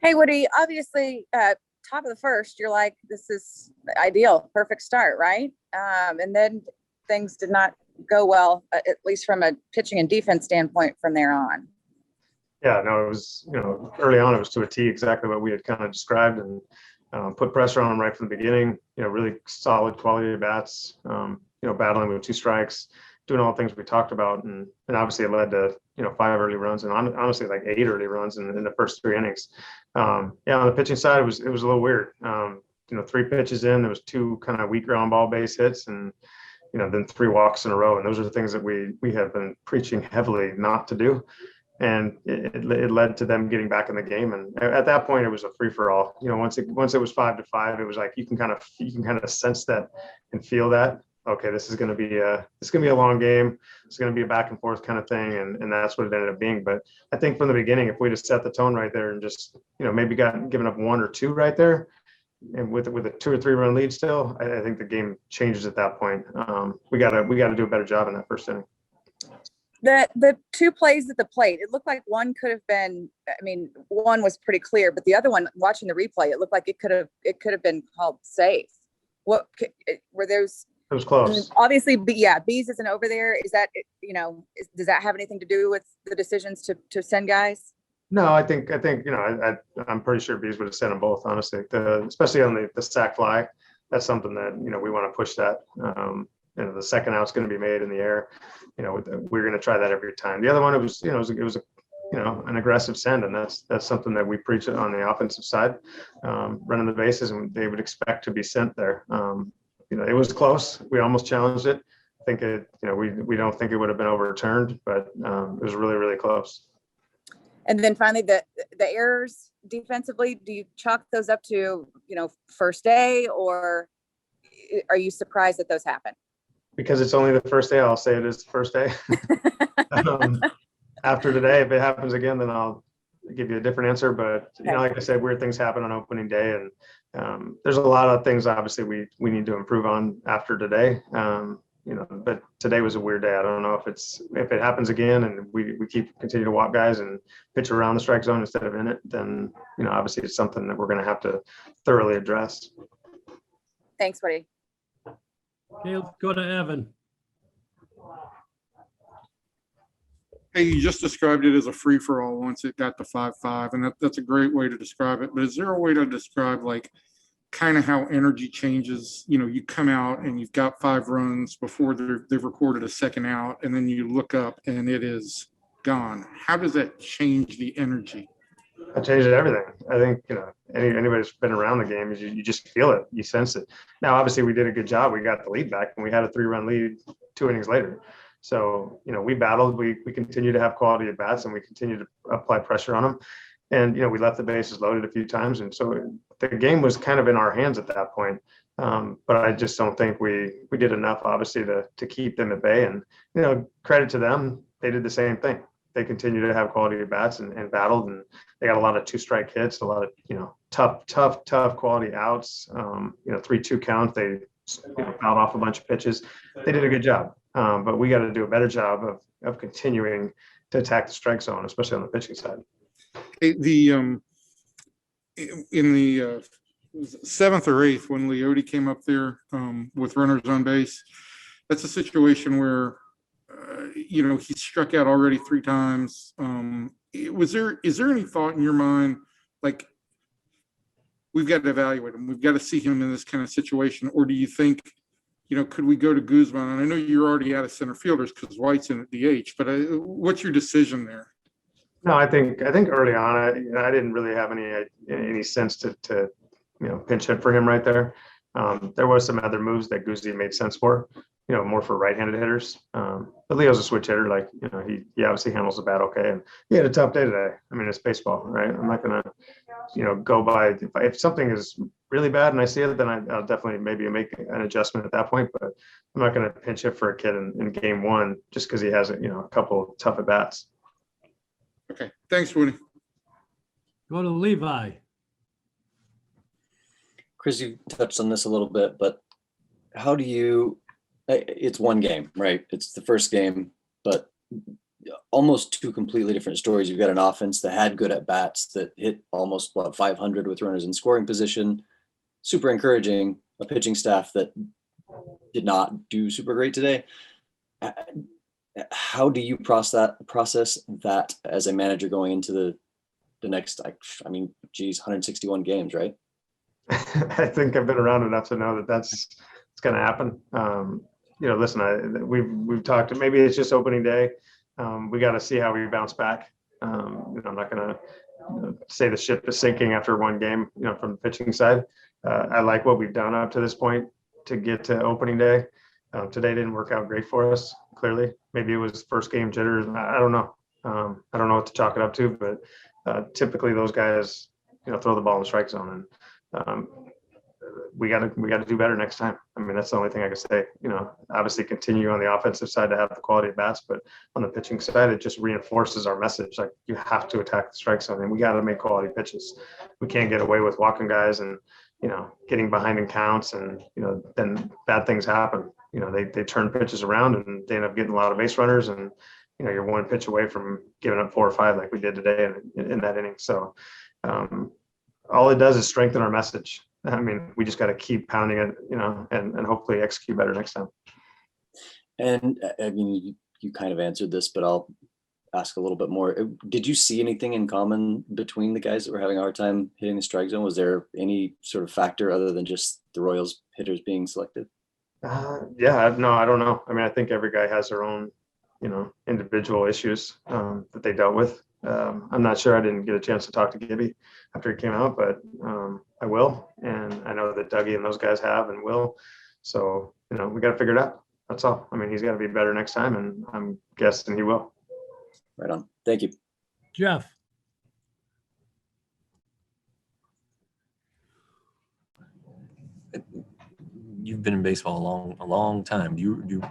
Hey, Woody, obviously, top of the first, you're like, this is ideal, perfect start, right? And then things did not go well, at least from a pitching and defense standpoint from there on. Yeah, no, it was, early on, it was to a T exactly what we had kind of described, and put pressure on them right from the beginning, really solid quality of bats, battling with two strikes, doing all the things we talked about. And obviously it led to, 5 early runs and honestly like 8 early runs in the first 3 innings. On the pitching side, it was a little weird. 3 pitches in, there was 2 kind of weak ground ball base hits, and then 3 walks in a row. And those are the things that we have been preaching heavily not to do. And it led to them getting back in the game. And at that point, it was a free for all. Once it was 5-5, it was like you can kind of sense that and feel that. Okay, this is going to be a long game. It's going to be a back and forth kind of thing, and that's what it ended up being. But I think from the beginning, if we just set the tone right there and just maybe given up 1 or 2 right there, and with a 2 or 3 run lead still, I think the game changes at that point. We got to do a better job in that first inning. The 2 plays at the plate, it looked like one could have been, one was pretty clear, but the other one, watching the replay, it looked like it could have been called safe. What were those? It was close. Obviously, Bees isn't over there. Is that, does that have anything to do with the decisions to send guys? No, I think I'm pretty sure Bees would have sent them both, honestly. Especially on the sac fly, that's something that we want to push that. The second out's going to be made in the air. We're going to try that every time. The other one, it was an aggressive send, and that's something that we preach on the offensive side, running the bases, and they would expect to be sent there. It was close. We almost challenged it. I think we don't think it would have been overturned, but it was really, really close. And then finally, the errors defensively, do you chalk those up to, first day, or are you surprised that those happen? Because it's only the first day, I'll say it is the first day. After today, if it happens again, then I'll give you a different answer. But like I said, weird things happen on opening day, and there's a lot of things obviously we need to improve on after today. But today was a weird day. I don't know if it happens again and we continue to walk guys and pitch around the strike zone instead of in it, then obviously it's something that we're going to have to thoroughly address. Thanks, Woody. Okay, let's go to Evan. Hey, you just described it as a free-for-all once it got to 5-5, and that's a great way to describe it. But is there a way to describe like kind of how energy changes? You come out and you've got 5 runs before they've recorded a second out, and then you look up and it is gone. How does that change the energy? It changed everything. I think anybody that's been around the game, you just feel it, you sense it. Now, obviously, we did a good job. We got the lead back, and we had a 3-run lead 2 innings later. So we battled. We continue to have quality at bats, and we continue to apply pressure on them. And we left the bases loaded a few times, and so the game was kind of in our hands at that point. But I just don't think we did enough, obviously, to keep them at bay. And credit to them, they did the same thing. They continue to have quality at bats and battled, and they got a lot of 2-strike hits, a lot of tough quality outs. 3-2 count. They fouled off a bunch of pitches. They did a good job, but we got to do a better job of continuing to attack the strike zone, especially on the pitching side. In the 7th or 8th, when Leody came up there with runners on base, that's a situation where he struck out already 3 times. Is there any thought in your mind, like, we've got to evaluate him, we've got to see him in this kind of situation? Or do you think, could we go to Guzman? And I know you're already out of center fielders because White's in at DH, but what's your decision there? No, I think early on, I didn't really have any sense to pinch hit for him right there. There was some other moves that Guzzi made sense for, more for right-handed hitters. But Leo's a switch hitter. Like, he obviously handles the bat okay. And he had a tough day today. It's baseball, right? I'm not going to, go by. If something is really bad and I see it, then I'll definitely maybe make an adjustment at that point. But I'm not going to pinch hit for a kid in game 1 just because he has, a couple tough at-bats. Okay. Thanks, Woody. Go to Levi. Chris, you touched on this a little bit, but how do you, it's one game, right? It's the first game, but almost two completely different stories. You've got an offense that had good at bats that hit almost 500 with runners in scoring position. Super encouraging. A pitching staff that did not do super great today. How do you process that as a manager going into the next, 161 games, right? I think I've been around enough to know that it's going to happen. Listen, we've talked. Maybe it's just opening day. We got to see how we bounce back. I'm not going to say the ship is sinking after one game. From the pitching side, I like what we've done up to this point to get to opening day. Today didn't work out great for us. Clearly, maybe it was first game jitters. I don't know. I don't know what to chalk it up to, but typically those guys, throw the ball in the strike zone, and we got to do better next time. That's the only thing I can say. Obviously continue on the offensive side to have the quality of bats, but on the pitching side, it just reinforces our message. Like, you have to attack the strike zone, and we got to make quality pitches. We can't get away with walking guys and getting behind in counts, and then bad things happen. They turn pitches around and they end up getting a lot of base runners, and you're one pitch away from giving up 4 or 5 like we did today in that inning. So all it does is strengthen our message. We just got to keep pounding it, and hopefully execute better next time. And you kind of answered this, but I'll ask a little bit more. Did you see anything in common between the guys that were having a hard time hitting the strike zone? Was there any sort of factor other than just the Royals hitters being selected? No, I don't know. I think every guy has their own, individual issues that they dealt with. I'm not sure. I didn't get a chance to talk to Gibby after he came out, but I will. And I know that Dougie and those guys have and will. So, we got to figure it out. That's all. He's got to be better next time, and I'm guessing he will. Right on. Thank you. Jeff. You've been in baseball a long time.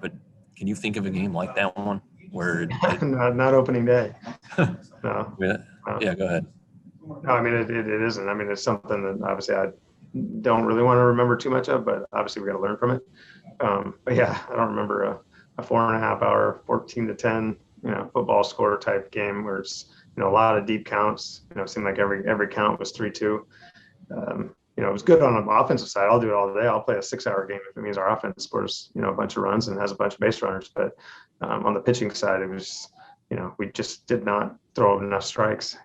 But can you think of a game like that one where not opening day? No. Yeah, go ahead. No, it isn't. It's something that obviously I don't really want to remember too much of, but obviously we got to learn from it. But yeah, I don't remember a 4.5 hour, 14-10, football score type game where it's, a lot of deep counts. It seemed like every count was 3-2. It was good on the offensive side. I'll do it all day. I'll play a 6-hour game if it means our offense scores, a bunch of runs and has a bunch of base runners. But on the pitching side, it was, we just did not throw enough strikes,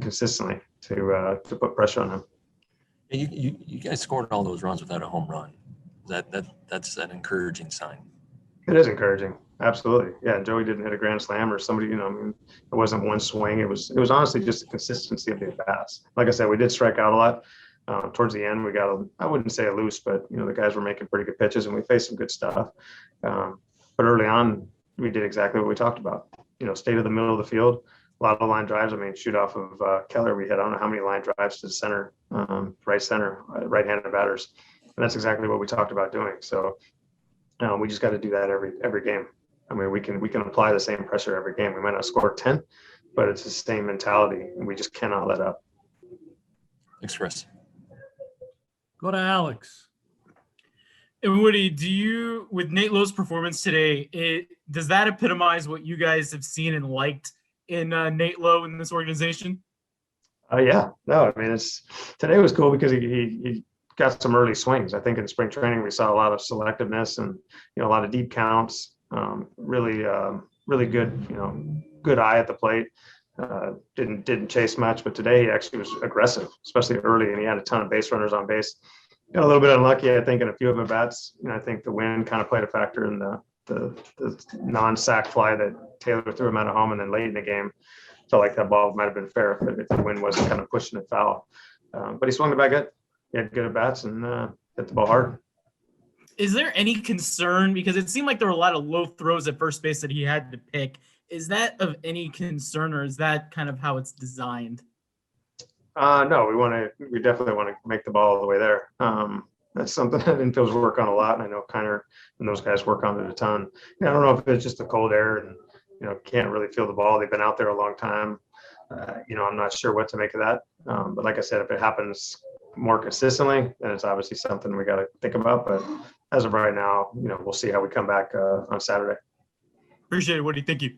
consistently to put pressure on them. You guys scored all those runs without a home run. That's an encouraging sign. It is encouraging. Absolutely. Yeah. Joey didn't hit a grand slam or somebody, it wasn't one swing. It was honestly just the consistency of the bats. Like I said, we did strike out a lot. Towards the end, we got, I wouldn't say a loose, but, the guys were making pretty good pitches and we faced some good stuff. But early on, we did exactly what we talked about, stay to the middle of the field, a lot of line drives. Shoot off of Keller. We had, I don't know how many line drives to the center, right center, right-handed batters. And that's exactly what we talked about doing. So we just got to do that every game. We can apply the same pressure every game. We might not score 10, but it's the same mentality and we just cannot let up. Thanks, Chris. Go to Alex. And Woody, with Nate Lowe's performance today, does that epitomize what you guys have seen and liked in Nate Lowe in this organization? Yeah, no, today was cool because he got some early swings. I think in spring training, we saw a lot of selectiveness and, a lot of deep counts, really good, good eye at the plate. Didn't chase much, but today he actually was aggressive, especially early, and he had a ton of base runners on base. Got a little bit unlucky, I think, in a few of the bats. I think the wind kind of played a factor in the non-sack fly that Taylor threw him out of home, and then late in the game, felt like that ball might have been fair if the wind wasn't kind of pushing it foul. But he swung the bat good. He had good at bats and hit the ball hard. Is there any concern? Because it seemed like there were a lot of low throws at first base that he had to pick. Is that of any concern, or is that kind of how it's designed? No, we definitely want to make the ball all the way there. That's something that infielders work on a lot, and I know Kiner and those guys work on it a ton. I don't know if it's just the cold air and can't really feel the ball. They've been out there a long time. I'm not sure what to make of that. But like I said, if it happens more consistently, then it's obviously something we got to think about. But as of right now, we'll see how we come back on Saturday. Appreciate it, Woody. Thank you.